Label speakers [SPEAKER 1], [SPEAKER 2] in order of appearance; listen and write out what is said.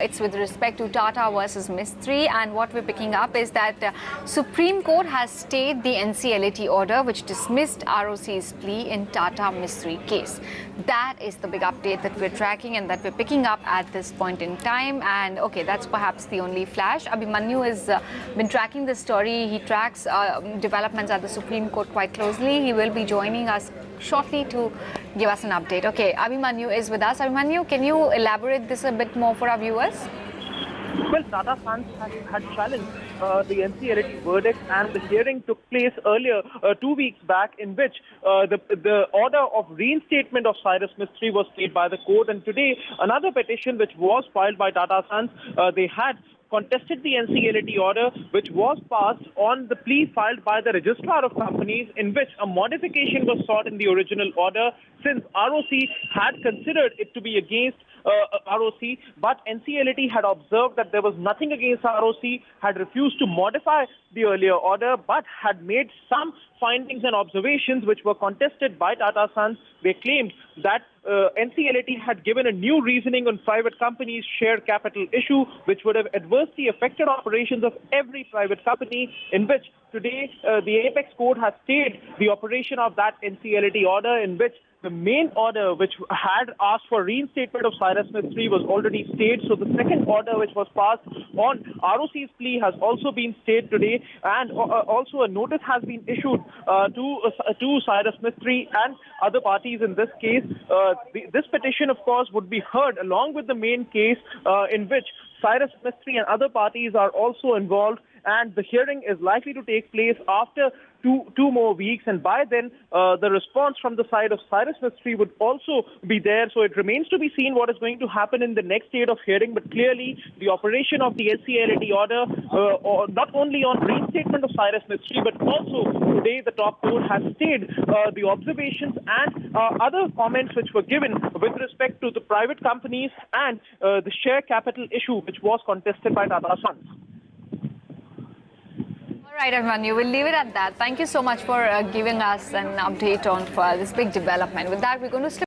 [SPEAKER 1] It's with respect to Tata Vs Mistry, and what we're picking up is that Supreme Court has stayed the NCLAT order which dismissed RoC's plea in Tata Mistry case. That is the big update that we're tracking and that we're picking up at this point in time. And okay, that's perhaps the only flash. Abhimanyu has been tracking this story. He tracks developments at the Supreme Court quite closely. He will be joining us shortly to give us an update. Okay, Abhimanyu is with us. Abhimanyu, can you elaborate this a bit more for our viewers?
[SPEAKER 2] Well, Tata Sons had challenged the NCLAT verdict, and the hearing took place earlier, 2 weeks back, in which the order of reinstatement of Cyrus Mistry was stayed by the court. And today, another petition which was filed by Tata Sons, they had contested the NCLAT order, which was passed on the plea filed by the Registrar of Companies, in which a modification was sought in the original order, since RoC had considered it to be against RoC, but NCLAT had observed that there was nothing against RoC, had refused to modify the earlier order, but had made some findings and observations which were contested by Tata Sons. They claimed that NCLAT had given a new reasoning on private companies' share capital issue, which would have adversely affected operations of every private company, in which today the Apex Court has stayed the operation of that NCLAT order, in which the main order which had asked for reinstatement of Cyrus Mistry was already stayed. So the second order which was passed on RoC's plea has also been stayed today, and also a notice has been issued to Cyrus Mistry and other parties in this case. This petition, of course, would be heard along with the main case, in which Cyrus Mistry and other parties are also involved, and the hearing is likely to take place after two more weeks, and by then the response from the side of Cyrus Mistry would also be there. So it remains to be seen what is going to happen in the next state of hearing, but clearly the operation of the NCLAT order, or not only on reinstatement of Cyrus Mistry, but also today the top court has stayed the observations and other comments which were given with respect to the private companies and the share capital issue which was contested by Tata Sons.
[SPEAKER 1] All right, Abhimanyu, we'll leave it at that. Thank you so much for giving us an update on this big development. With that, we're going to slip